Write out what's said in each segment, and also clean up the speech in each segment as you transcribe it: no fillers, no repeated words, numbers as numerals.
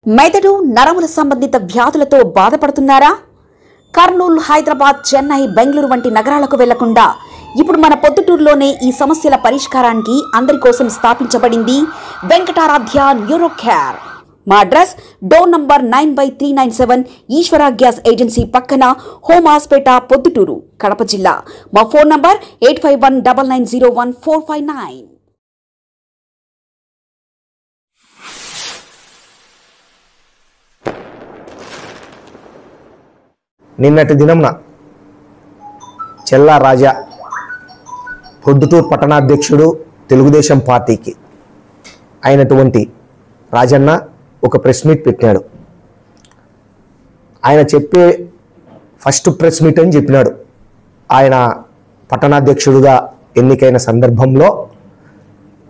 మెదడు నరముల సంబంధిత వ్యాధులతో బాధపడుతున్నారా? కర్నూలు, హైదరాబాద్, చెన్నై, బెంగళూరు వంటి నగరాలకు వెళ్లకుండా ఇప్పుడు మన పొద్దుటూరులోనే ఈ సమస్యల పరిష్కారానికి అందరి కోసం స్థాపించబడింది వెంకటారాధ్య న్యూరో కేర్. మా అడ్రస్ డోర్ నంబర్ 9/397 ఈశ్వర గ్యాస్ ఏజెన్సీ పక్కన, హోమాస్పేట, పొద్దుటూరు, కడప జిల్లా. మా ఫోన్ నంబర్ 8519901459. నిన్నటి దినంన చెల్లా రాజా పొద్దుటూరు పట్టణాధ్యక్షుడు తెలుగుదేశం పార్టీకి అయినటువంటి రాజన్న ఒక ప్రెస్ మీట్ పెట్టాడు. ఆయన చెప్పే ఫస్ట్ ప్రెస్ మీట్ అని చెప్పినాడు. ఆయన పట్టణాధ్యక్షుడుగా ఎన్నికైన సందర్భంలో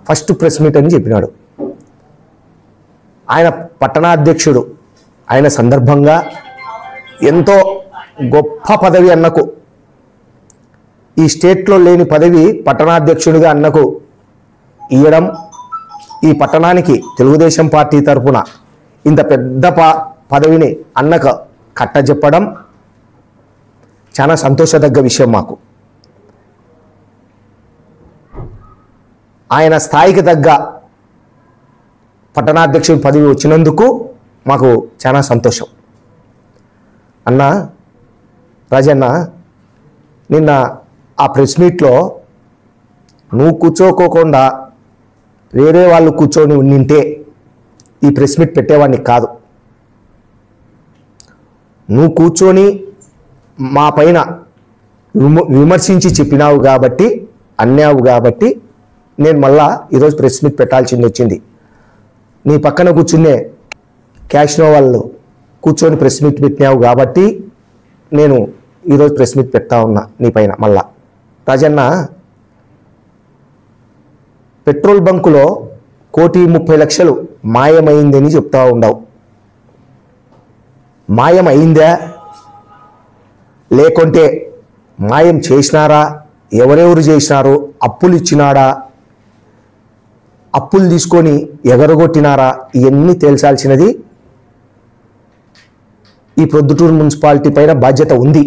ఫస్ట్ ప్రెస్ మీట్ అని చెప్పినాడు. ఆయన పట్టణాధ్యక్షుడు అయిన సందర్భంగా ఎంతో గొప్ప పదవి అన్నకు, ఈ స్టేట్లో లేని పదవి పట్టణాధ్యక్షుడిగా అన్నకు ఇవ్వడం, ఈ పట్టణానికి తెలుగుదేశం పార్టీ తరఫున ఇంత పెద్ద పదవిని అన్నకు కట్టజెప్పడం చాలా సంతోషదగ్గ విషయం మాకు. ఆయన స్థాయికి తగ్గ పట్టణాధ్యక్షుడి పదవి వచ్చినందుకు మాకు చాలా సంతోషం. అన్న రాజన్న, నిన్న ఆ ప్రెస్ మీట్లో నువ్వు కూర్చోకోకుండా వేరే వాళ్ళు కూర్చొని ఉండింటే ఈ ప్రెస్ మీట్ పెట్టేవాడిని కాదు. నువ్వు కూర్చొని మా పైన విమర్శించి చెప్పినావు కాబట్టి, అన్నావు కాబట్టి నేను మళ్ళా ఈరోజు ప్రెస్ మీట్ పెట్టాల్సింది వచ్చింది. నీ పక్కన కూర్చునే క్యాష్నో వాళ్ళు కూర్చొని ప్రెస్ మీట్ పెట్టినావు కాబట్టి నేను ఈరోజు ప్రెస్ మీట్ పెడతా ఉన్నా నీ పైన. మళ్ళా రాజన్న, పెట్రోల్ బంకులో 1,30,00,000 మాయమైందని చెప్తా ఉండవు. మాయం అయిందా, లేకుంటే మాయం చేసినారా, ఎవరెవరు చేసినారు, అప్పులు ఇచ్చినాడా, అప్పులు తీసుకొని ఎగరగొట్టినారా, ఇవన్నీ తేల్చాల్సినది ఈ ప్రొద్దుటూరు మున్సిపాలిటీ పైన బాధ్యత ఉంది.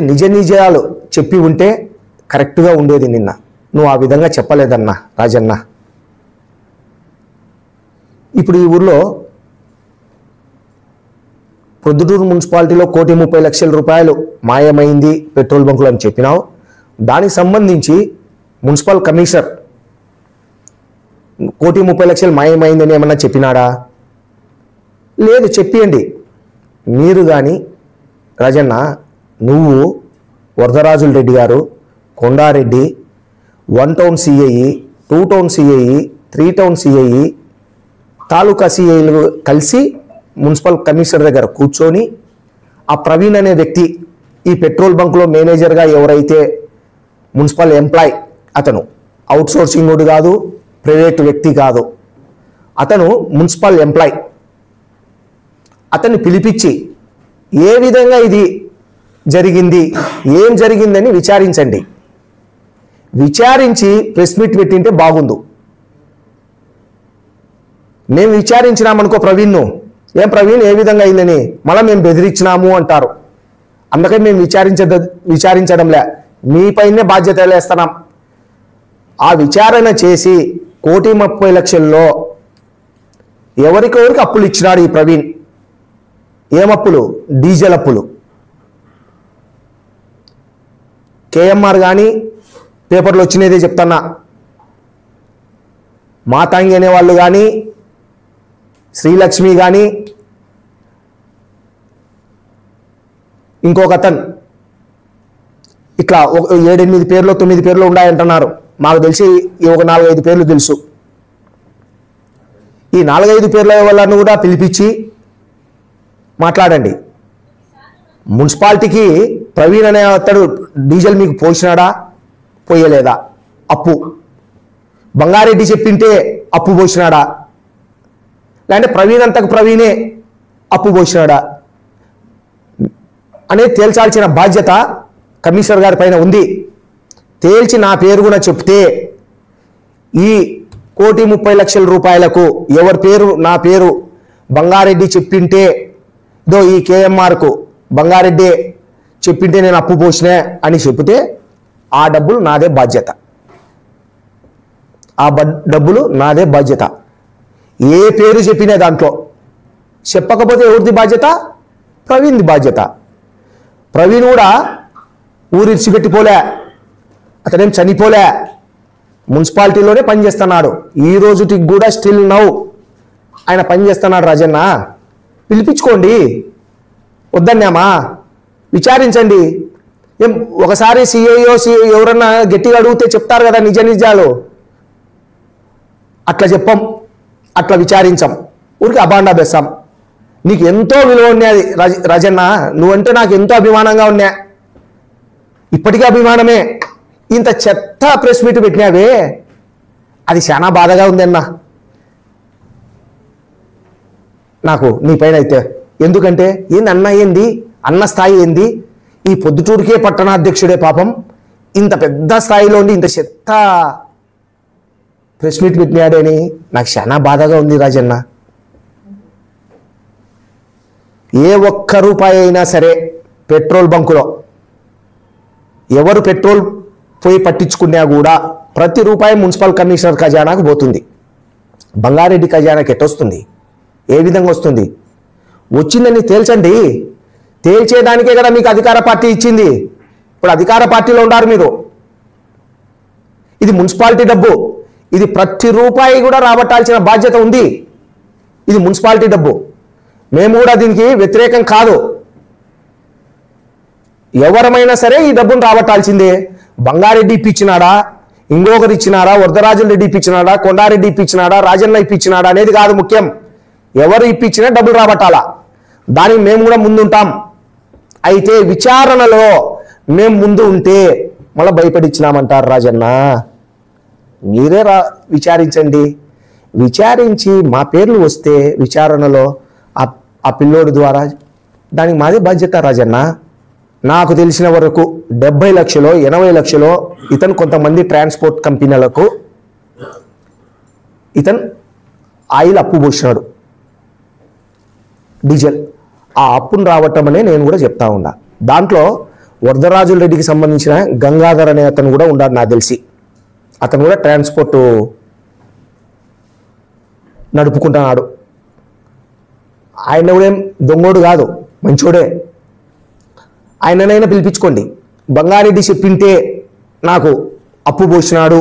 నిజ నిజాలు చెప్పి ఉంటే కరెక్ట్గా ఉండేది. నిన్న నువ్వు ఆ విధంగా చెప్పలేదన్నా రాజన్న. ఇప్పుడు ఈ ఊర్లో ప్రొద్దుటూరు మున్సిపాలిటీలో 1,30,00,000 మాయమైంది పెట్రోల్ బంకులు అని చెప్పినావు. దానికి సంబంధించి మున్సిపల్ కమిషనర్ 1,30,00,000 మాయమైందని ఏమన్నా చెప్పినాడా? లేదు, చెప్పియండి మీరు. కానీ రాజన్న, నువ్వు, వరదరాజుల రెడ్డి గారు, కొండారెడ్డి, 1 టౌన్ సిఐఈ, 2 టౌన్ సిఐఈ, 3 టౌన్ సిఐఈ, తాలూకా సిఐలు కలిసి మున్సిపల్ కమిషనర్ దగ్గర కూర్చొని ఆ ప్రవీణ్ అనే వ్యక్తి, ఈ పెట్రోల్ బంక్లో మేనేజర్గా ఎవరైతే మున్సిపల్ ఎంప్లాయ్, అతను అవుట్ సోర్సింగ్ కాదు, ప్రైవేట్ వ్యక్తి కాదు, అతను మున్సిపల్ ఎంప్లాయ్, అతన్ని పిలిపించి ఏ విధంగా ఇది జరిగింది, ఏం జరిగిందని విచారించండి. విచారించి ప్రెస్ మీట్ పెట్టింటే బాగుండు. మేము విచారించినామనుకో ప్రవీణ్ను, ఏం ప్రవీణ్ ఏ విధంగా అయిందని మళ్ళీ మేము బెదిరించినాము అంటారు. అందుకని మేము విచారించడంలే, మీపైనే బాధ్యత వేస్తున్నాం. ఆ విచారణ చేసి 1,30,00,000 ఎవరికెవరికి అప్పులు ఇచ్చినాడు ఈ ప్రవీణ్. ఏమప్పులు? డీజిల్ అప్పులు. కేఎంఆర్ కానీ పేపర్లు వచ్చినదే చెప్తున్నా, మాతాంగి అనేవాళ్ళు కానీ, శ్రీలక్ష్మి కానీ, ఇంకొక అతను, ఇట్లా 7-8 పేర్లు 9 పేర్లు ఉన్నాయంటున్నారు. మాకు తెలిసి ఒక 4-5 పేర్లు తెలుసు. ఈ 4-5 పేర్ల వాళ్ళను కూడా పిలిపించి మాట్లాడండి. మున్సిపాలిటీకి ప్రవీణ్ అనే అతడు డీజిల్ మీకు పోసినాడా, పోయలేదా? అప్పు బంగారెడ్డి చెప్పింటే అప్పు పోసినాడా, లేదంటే ప్రవీణ్ అంతకు ప్రవీణే అప్పు పోసినాడా అనేది తేల్చాల్సిన బాధ్యత కమిషనర్ గారి పైన ఉంది. తేల్చి నా పేరు కూడా చెప్తే ఈ ₹1,30,00,000 ఎవరి పేరు నా పేరు బంగారెడ్డి చెప్పింటే దో ఈ కేఎంఆర్కు బంగారెడ్డి చెప్పింటే నేను అప్పు పోసినా అని చెప్తే ఆ డబ్బులు నాదే బాధ్యత. డబ్బులు నాదే బాధ్యత. ఏ పేరు చెప్పినా దాంట్లో చెప్పకపోతే ఎవరిది బాధ్యత? ప్రవీణ్ది బాధ్యత. ప్రవీణ్ కూడా ఊరు ఇడిచిపెట్టిపోలే, అతనేం చనిపోలే, మున్సిపాలిటీలోనే పనిచేస్తున్నాడు. ఈ రోజుకి కూడా స్టిల్ నౌ ఆయన పనిచేస్తున్నాడు. రాజన్న పిలిపించుకోండి, వద్దన్నామా? విచారించండి. ఏం ఒకసారి సిఐఓ ఎవరన్నా గట్టిగా అడిగితే చెప్తారు కదా నిజ నిజాలు. అట్లా చెప్పం, అట్లా విచారించాం, ఊరికి అబాండా బెస్సాం. నీకు ఎంతో విలువ ఉన్నది రాజన్న, నువ్వంటే నాకు ఎంతో అభిమానంగా ఉన్నా, ఇప్పటికీ అభిమానమే. ఇంత చెత్త ప్రెస్ మీట్ పెట్టినావే, అది చాలా బాధగా ఉంది అన్న నాకు నీ పైన అయితే. ఎందుకంటే ఏంది అన్న, ఏంది అన్న స్థాయి ఏంది? ఈ పొద్దుటూరికే పట్టణాధ్యక్షుడే పాపం ఇంత పెద్ద స్థాయిలో ఉండి ఇంత చెత్త ప్రెస్ మీట్ పెట్టినాడని నాకు చాలా బాధగా ఉంది రాజన్న. ఏ ఒక్క రూపాయి అయినా సరే పెట్రోల్ బంకులో ఎవరు పెట్రోల్ పోయి పట్టించుకున్నా కూడా ప్రతి రూపాయి మున్సిపల్ కమిషనర్ ఖజానాకు పోతుంది. బంగారెడ్డి ఖజానాకి ఎట్టొస్తుంది? ఏ విధంగా వస్తుంది? వచ్చిందని తేల్చండి. తేల్చేదానికే కదా మీకు అధికార పార్టీ ఇచ్చింది. ఇప్పుడు అధికార పార్టీలో ఉన్నారు మీరు. ఇది మున్సిపాలిటీ డబ్బు, ఇది ప్రతి రూపాయి కూడా రాబట్టాల్సిన బాధ్యత ఉంది. ఇది మున్సిపాలిటీ డబ్బు. మేము కూడా దీనికి వ్యతిరేకం కాదు. ఎవరమైనా సరే ఈ డబ్బును రాబట్టాల్సిందే. బంగారెడ్డి ఇప్పించినాడా, ఇంకొకరు ఇచ్చినాడా, వరదరాజుల రెడ్డి ఇప్పించినాడా, కొండారెడ్డి ఇప్పించినాడా, రాజన్న ఇప్పించినాడా అనేది కాదు ముఖ్యం. ఎవరు ఇప్పించినా డబ్బులు రాబట్టాలా, దానికి మేము కూడా ముందుంటాం. అయితే విచారణలో మేము ముందు ఉంటే మళ్ళీ భయపడిచ్చినామంటారు రాజన్న. మీరే విచారించండి. విచారించి మా పేర్లు వస్తే విచారణలో ఆ పిల్లోడి ద్వారా దానికి మాదే బాధ్యత రాజన్న. నాకు తెలిసిన వరకు 70 లక్షలు 80 లక్షలు ఇతను కొంతమంది ట్రాన్స్పోర్ట్ కంపెనీలకు ఇతను ఆయిల్ అప్పు పోసినాడు, డీజిల్. ఆ అప్పును రావటమనే నేను కూడా చెప్తా ఉన్నా. దాంట్లో వరదరాజుల రెడ్డికి సంబంధించిన గంగాధర్ అనే అతను కూడా ఉన్నాడు నాకు తెలిసి. అతను కూడా ట్రాన్స్పోర్ట్ నడుపుకుంటున్నాడు. ఆయన కూడా ఏం దొంగోడు కాదు, మంచోడే. ఆయననైనా పిలిపించుకోండి. బంగారెడ్డి చెప్పింటే నాకు అప్పు పోసినాడు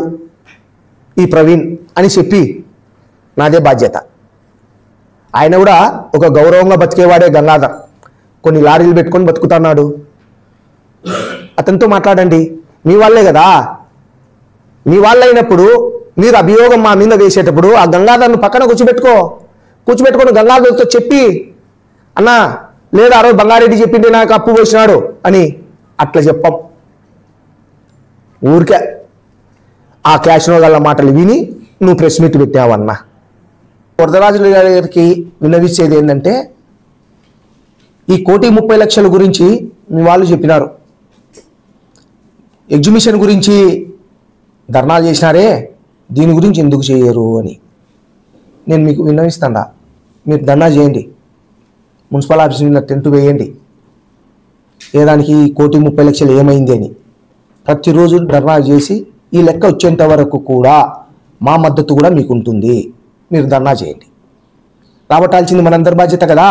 ఈ ప్రవీణ్ అని చెప్పి నాదే బాధ్యత. ఆయన కూడా ఒక గౌరవంగా బతికేవాడే గంగాధర్. కొన్ని లారీలు పెట్టుకొని బతుకుతున్నాడు. అతనితో మాట్లాడండి. మీ వాళ్ళే కదా. మీ వాళ్ళు అయినప్పుడు మీరు అభియోగం మా మీద వేసేటప్పుడు ఆ గంగాధర్ను పక్కన కూర్చోబెట్టుకొని గంగాధర్తో చెప్పి, అన్నా లేదా ఆ రోజు బంగారెడ్డి చెప్పింటే నాకు అప్పు పోసినాడు అని అట్లా చెప్పం. ఊరికే ఆ క్యాష్నో గల మాటలు విని నువ్వు ప్రెస్ మీట్ పెట్టావన్నా. వరదరాజుల గారికి విన్నవించేది ఏంటంటే, ఈ 1,30,00,000 గురించి మీ వాళ్ళు చెప్పినారు. ఎగ్జిబిషన్ గురించి ధర్నాలు చేసినారే, దీని గురించి ఎందుకు చేయరు అని నేను మీకు విన్నవిస్తాను. మీరు ధర్నా చేయండి, మున్సిపల్ ఆఫీస్ మీద టెంట్ వేయండి. ఏదానికి 1,30,00,000 ఏమైంది అని ప్రతిరోజు ధర్నా చేసి ఈ లెక్క వచ్చేంత వరకు కూడా మా మద్దతు కూడా మీకు ఉంటుంది. మీరు ధర్నా చేయండి. రాబట్టాల్సింది మనందరి బాధ్యత కదా.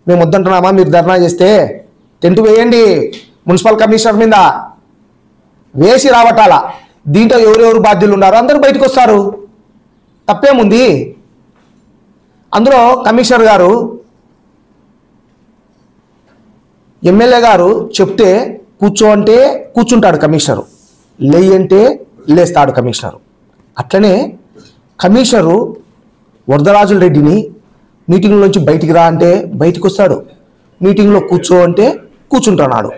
మేము వద్దంటున్నామా? మీరు ధర్నా చేస్తే టెంట్ వేయండి, మున్సిపల్ కమిషనర్ మీద వేసి రాబట్టాలా. దీంట్లో ఎవరెవరు బాధ్యులు ఉన్నారో అందరూ బయటకు వస్తారు. తప్పేముంది అందులో? కమిషనర్ గారు, ఎమ్మెల్యే గారు చెప్తే కూర్చో అంటే కూర్చుంటాడు కమిషనరు, లేయి అంటే లేస్తాడు కమిషనరు. అట్లనే కమిషనరు వరదరాజుల రెడ్డిని మీటింగ్ నుంచి బయటికి రా అంటే బయటికి వస్తాడు, మీటింగ్లో కూర్చో అంటే కూర్చుంటున్నాడు.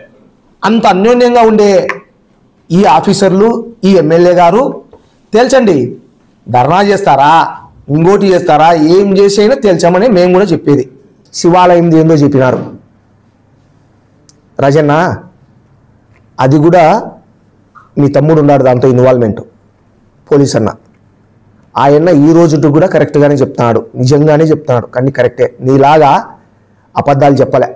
అంత అన్యోన్యంగా ఉండే ఈ ఆఫీసర్లు, ఈ ఎమ్మెల్యే గారు తేల్చండి. ధర్నా చేస్తారా, ఇంకోటి చేస్తారా, ఏం చేసైనా తేల్చామని మేము కూడా చెప్పేది. శివాలయం ఏందో చెప్పినారు రాజన్న. అది కూడా మీ తమ్ముడు ఉన్నాడు దాంతో ఇన్వాల్వ్మెంట్, పోలీస్ అన్న. ఆయన ఈ రోజు కూడా కరెక్ట్గానే చెప్తున్నాడు, నిజంగానే చెప్తున్నాడు, కానీ కరెక్టే. నీలాగా అబద్ధాలు చెప్పలే.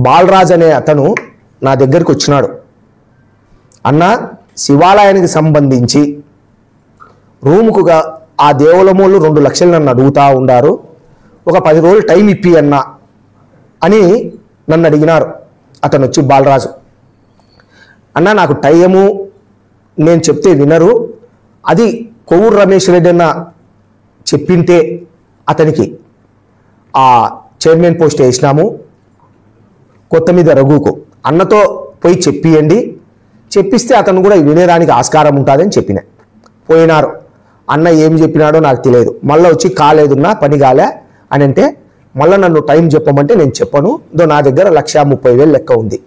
బాలరాజ్ అనే అతను నా దగ్గరికి వచ్చినాడు. అన్న, శివాలయానికి సంబంధించి రూముకుగా ఆ దేవలమూళ్ళు 2 లక్షలు నన్ను అడుగుతూ ఉండారు, ఒక 10 రోజులు టైం ఇప్పి అన్న అని నన్ను అడిగినారు. అతను వచ్చి బాలరాజు, అన్న నాకు టైము నేను చెప్తే వినరు, అది కొవ్వూరు రమేష్ రెడ్డి అన్న చెప్పింటే అతనికి ఆ చైర్మన్ పోస్ట్ వేసినాము, కొత్త మీద రఘుకు అన్నతో పోయి చెప్పియండి, చెప్పిస్తే అతను కూడా వినేదానికి ఆస్కారం ఉంటుందని చెప్పిన. పోయినారు. అన్న ఏం చెప్పినాడో నాకు తెలియదు. మళ్ళీ వచ్చి కాలేదున్నా పని కాలే అని అంటే మళ్ళీ నన్ను టైం చెప్పమంటే నేను చెప్పను, నా దగ్గర 1,30,000 లెక్క ఉంది,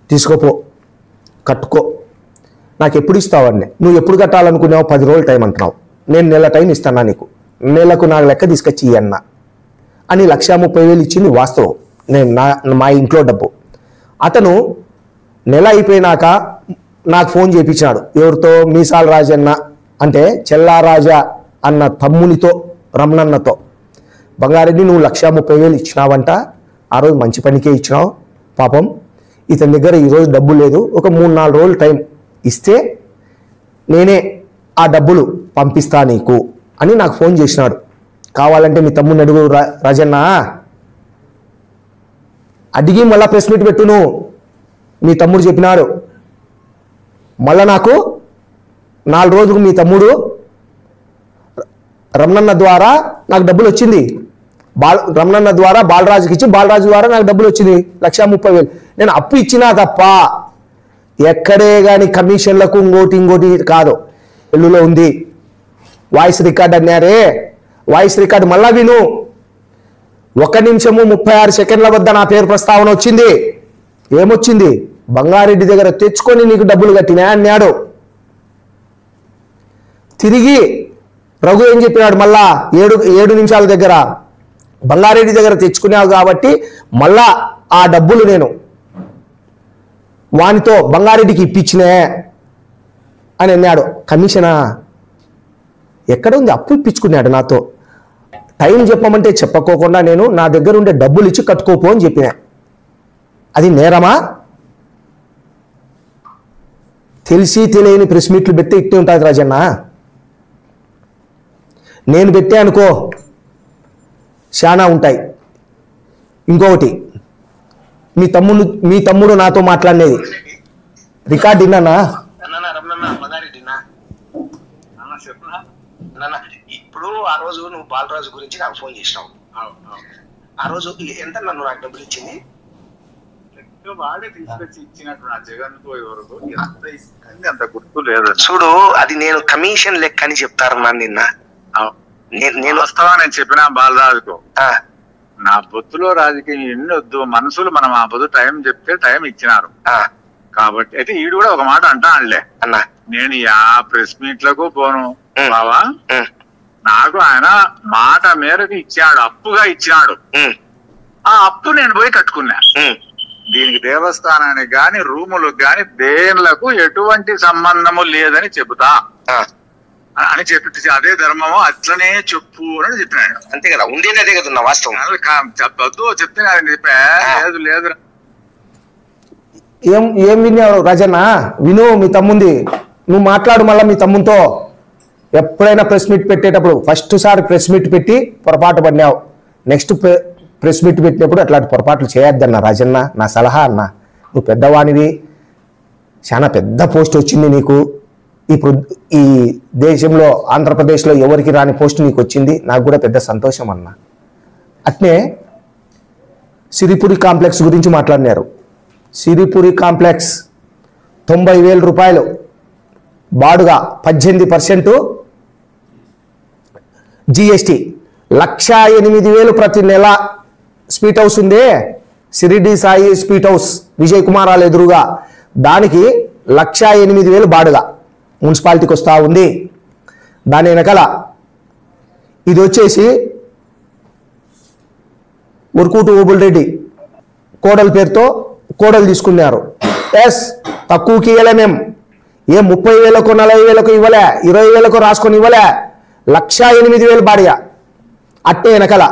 తీసుకోపో, కట్టుకో, నాకు ఎప్పుడు ఇస్తావన్నీ, నువ్వు ఎప్పుడు కట్టాలనుకున్నావు, 10 రోజులు టైం అంటున్నావు, నేను నెల టైం ఇస్తానా నీకు, నెలకు నాకు లెక్క తీసుకొచ్చి అన్న అని 1,30,000 ఇచ్చింది వాస్తవం. నేను మా ఇంట్లో డబ్బు. అతను నెల అయిపోయినాక నాకు ఫోన్ చేయించాడు. ఎవరితో? మీసాల రాజన్న అంటే చెల్లారాజా అన్న తమ్మునితో, రమణన్నతో, బంగారెడ్డి నువ్వు 1,30,000 ఇచ్చినావంట, ఆ రోజు మంచి పనికే ఇచ్చినావు, పాపం ఇతని దగ్గర ఈరోజు డబ్బు లేదు, ఒక 3-4 రోజులు టైం ఇస్తే నేనే ఆ డబ్బులు పంపిస్తా నీకు అని నాకు ఫోన్ చేసినాడు. కావాలంటే మీ తమ్ముని అడుగు రాజన్న, అడిగి మళ్ళా ప్రెస్ మీట్ పెట్టును, మీ తమ్ముడు చెప్పినాడు. మళ్ళా నాకు 4 రోజులకు మీ తమ్ముడు రమణన్న ద్వారా నాకు డబ్బులు వచ్చింది, రమణన్న ద్వారా బాలరాజుకి ఇచ్చి, బాలరాజు ద్వారా నాకు డబ్బులు వచ్చింది 1,30,000. నేను అప్పు ఇచ్చినా తప్ప ఎక్కడే కానీ కమిషన్లకు ఇంకోటి కాదు. ఎల్లులో ఉంది వాయిస్ రికార్డ్ అన్నారే, వాయిస్ రికార్డ్ మళ్ళా విను. 1 నిమిషము 36 సెకండ్ల వద్ద నా పేరు ప్రస్తావన వచ్చింది. ఏమొచ్చింది? బంగారెడ్డి దగ్గర తెచ్చుకొని నీకు డబ్బులు కట్టినా అన్నాడు. తిరిగి రఘు ఏం చెప్పినాడు? మళ్ళా 7 నిమిషాల దగ్గర బంగారెడ్డి దగ్గర తెచ్చుకున్నావు కాబట్టి మళ్ళా ఆ డబ్బులు నేను వానితో బంగారెడ్డికి ఇప్పించినే అని అన్నాడు. కమిషనా? ఎక్కడ ఉంది? అప్పు ఇప్పించుకున్నాడు నాతో. టైం చెప్పమంటే చెప్పకోకుండా నేను నా దగ్గర ఉండే డబ్బులు ఇచ్చి కట్టుకోపో అని చెప్పిన. అది నేరమా? తెలిసి తెలియని ప్రెస్ మీట్లు పెడితే ఇట్టే ఉంటుంది రాజన్న. నేను పెట్టే అనుకో చాలా ఉంటాయి. ఇంకొకటి, మీ తమ్ముడు నాతో మాట్లాడినది రికార్డ్ విన్నానా? ఇప్పుడు ఆ రోజు నువ్వు బాలరాజు గురించి నాకు ఫోన్ చేసినావు. ఆ రోజు ఎంత నన్ను నాకు డబ్బులు ఇచ్చింది? వాడే తీసుకొచ్చి ఇచ్చినట్టు నా జగన్ వరకు అంత గుర్తు లేదు. చూడు, అది నేను కమిషన్ లెక్క అని చెప్తారు నన్ను. నిన్న నేను వస్తావా? నేను చెప్పిన బాలరాజుకు, నా బొత్తులో రాజకీయం ఎన్ని వద్దు, మనుషులు మనం ఆ బొద్దు టైం చెప్తే టైం ఇచ్చినారు కాబట్టి. అయితే ఈడు కూడా ఒక మాట అంటానులే అన్నా, నేను ఆ ప్రెస్ మీట్లకు పోను బావా, నాకు ఆయన మాట మేరకు ఇచ్చాడు, అప్పుగా ఇచ్చినాడు. ఆ అప్పు నేను పోయి కట్టుకున్నా. దీనికి దేవస్థానానికి గాని రూములకు గాని దేనిలకు ఎటువంటి సంబంధము లేదని చెబుతా అని చెప్పి, అదే ధర్మము అట్లనే చెప్పు అని చెప్పినాడు. అంతే కదా, ఉండేది అదే కదా వాస్తవం. చెప్పద్దు చెప్తే చెప్పా, లేదు లేదు. ఏం విన్నావు రాజన్న? విను, మీ తమ్ముంది నువ్వు మాట్లాడు. మళ్ళీ మీ తమ్ముతో ఎప్పుడైనా ప్రెస్ మీట్ పెట్టేటప్పుడు ఫస్ట్ సారి ప్రెస్ మీట్ పెట్టి పొరపాటు పడినావు, నెక్స్ట్ ప్రెస్ మీట్ పెట్టినప్పుడు అట్లాంటి పొరపాట్లు చేయొద్దన్న రాజన్న, నా సలహా అన్న. నువ్వు పెద్దవానివి, చాలా పెద్ద పోస్ట్ వచ్చింది నీకు. ఇప్పుడు ఈ దేశంలో ఆంధ్రప్రదేశ్లో ఎవరికి రాని పోస్ట్ నీకు వచ్చింది, నాకు కూడా పెద్ద సంతోషం అన్న. అట్నే సిరిపురి కాంప్లెక్స్ గురించి మాట్లాడినారు. సిరిపురి కాంప్లెక్స్ 90,000 రూపాయలు బాడుగా, 18% GST, 1,08,000 ప్రతి నెల. స్పీట్ హౌస్ ఉందే, సిరిడి సాయి స్పీట్ హౌస్, విజయ్ కుమార్ వాళ్ళ ఎదురుగా, దానికి 1,08,000 బాడుగా మున్సిపాలిటీకి వస్తూ ఉంది. దాని వెనకాల ఇది వచ్చేసి ఉరుకూటు ఓబుల్ రెడ్డి కోడల పేరుతో కోడలు తీసుకున్నారు. ఎస్, తక్కువకి ఇవ్వలేమేం, ఏ 30,000కో 40,000కో ఇవ్వలే, 20,000కో రాసుకొని ఇవ్వలే, 1,08,000 బాడిగా. అట్టే వెనకల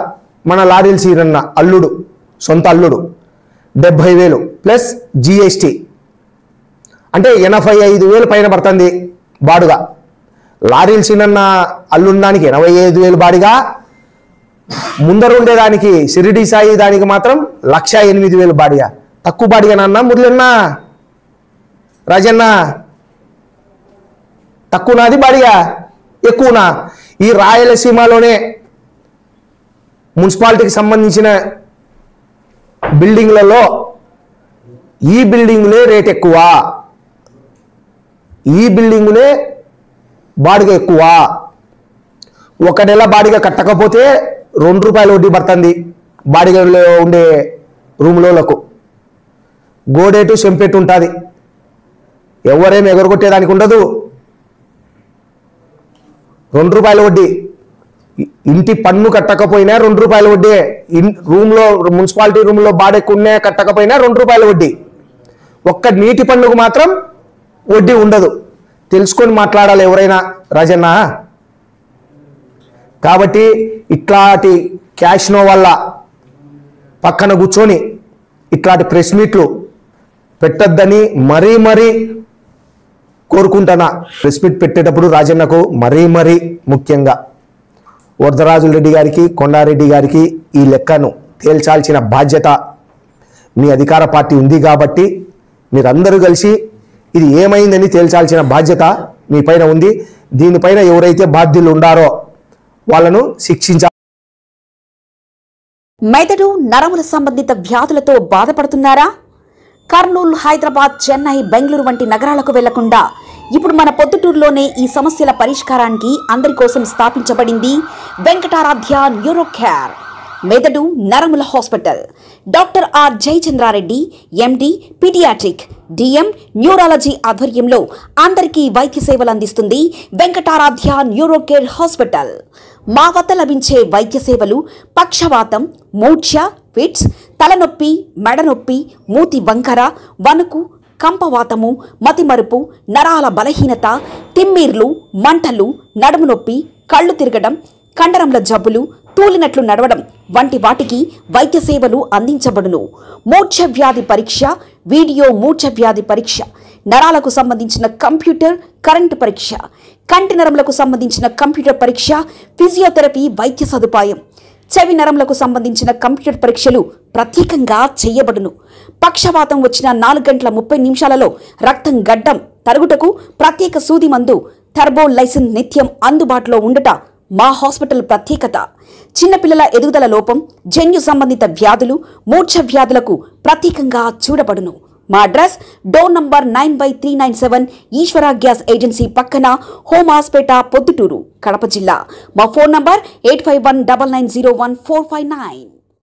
మన లారీలు సీరన్న అల్లుడు, సొంత అల్లుడు 70,000 ప్లస్ GST అంటే 85,000 పైన పడుతుంది బాడుగా. లారీలు సీనన్న అల్లుండానికి 85,000 బాడిగా, ముందర ఉండేదానికి షిరిడి సాయి దానికి మాత్రం 1,08,000 బాడిగా. తక్కువ బాడిగా నాన్న మురళన్న, రాజన్న? తక్కువనాది బాడిగా, ఎక్కువనా? ఈ రాయలసీమలోనే మున్సిపాలిటీకి సంబంధించిన బిల్డింగ్లలో ఈ బిల్డింగులే రేట్ ఎక్కువ, ఈ బిల్డింగులే బాడిగ ఎక్కువ. ఒక నెల బాడిగ కట్టకపోతే ₹2 వడ్డీ పడుతుంది బాడిగలో ఉండే రూమ్లకు. గోడేటు చెంపెట్టు ఉంటుంది, ఎవరేం ఎగరగొట్టేదానికి ఉండదు. ₹2 వడ్డీ. ఇంటి పన్ను కట్టకపోయినా ₹2 వడ్డీ. రూమ్లో మున్సిపాలిటీ రూమ్లో బాడెక్కున్నా కట్టకపోయినా ₹2 వడ్డీ. ఒక్క నీటి పన్నుకు మాత్రం వడ్డీ ఉండదు. తెలుసుకొని మాట్లాడాలి ఎవరైనా రాజన్న. కాబట్టి ఇట్లాంటి క్యాష్నో వల్ల పక్కన కూర్చొని ఇట్లాంటి ప్రెస్ మీట్లు పెట్టొద్దని మరీ మరీ కోరుకుంటున్నా. ప్రెస్ మీట్ పెట్టేటప్పుడు రాజన్నకు మరీ ముఖ్యంగా వరదరాజుల రెడ్డి గారికి, కొండారెడ్డి గారికి ఈ లెక్కను తేల్చాల్సిన బాధ్యత మీ అధికార పార్టీ ఉంది. కాబట్టి మీరందరూ కలిసి ఇది ఏమైందని తేల్చాల్సిన బాధ్యత మీ పైన ఉంది. దీనిపైన ఎవరైతే బాధ్యులు ఉండారో వాళ్ళను శిక్షించాలి. మెదడు నరముల సంబంధిత వ్యాధులతో బాధపడుతున్నారా? కర్నూలు, హైదరాబాద్, చెన్నై, బెంగళూరు వంటి నగరాలకు వెళ్లకుండా ఇప్పుడు మన పొద్దుటూరులోనే ఈ సమస్యల పరిష్కారానికి అందరి కోసం స్థాపించబడింది వెంకటారాధ్య న్యూరో కేర్ మెదడు నరముల hospital. Doctor R Jayachandrareddy MD paediatric DM neurology ఆధ్వర్యంలో అందరికీ వైద్య సేవలు అందిస్తుంది వెంకటారాధ్య న్యూరో కేర్ హాస్పిటల్. మా వద్ద లభించే వైద్య సేవలు పక్షవాతం, మూర్ఛ, ఫిట్స్, తలనొప్పి, మెడనొప్పి, మూతి వంకర, వణుకు, కంపవాతము, మతిమరుపు, నరాల బలహీనత, తిమ్మిర్లు, మంటలు, నడుము నొప్పి, కళ్ళు తిరగడం, కండరంల జబ్బులు, తూలినట్లు నడవడం వంటి వాటికి వైద్య సేవలు అందించబడును. మూర్ఛ వ్యాధి పరీక్ష, వీడియో మూర్ఛ వ్యాధి పరీక్ష, నరాలకు సంబంధించిన కంప్యూటర్ కరెంటు పరీక్ష, కంటి నరములకు సంబంధించిన కంప్యూటర్ పరీక్ష, ఫిజియోథెరపీ వైద్య సదుపాయం, చెవి నరములకు సంబంధించిన కంప్యూటర్ పరీక్షలు ప్రత్యేకంగా చేయబడును. పక్షవాతం వచ్చిన 4 గంటల 30 నిమిషాలలో రక్తం గడ్డం తరుగుటకు ప్రత్యేక సూది మందు థర్బోలైసిన్ నిత్యం అందుబాటులో ఉండట మా హాస్పిటల్ ప్రత్యేకత. చిన్నపిల్లల ఎదుగుదల లోపం, జన్యు సంబంధిత వ్యాధులు, మూర్ఛ వ్యాధులకు ప్రత్యేకంగా చూడబడును. మా అడ్రస్ డోర్ నంబర్ 9/397 ఈశ్వర గ్యాస్ ఏజెన్సీ పక్కన, హోమాస్పేట, పొద్దుటూరు, కడప జిల్లా. మా ఫోన్ నంబర్ 8519901459.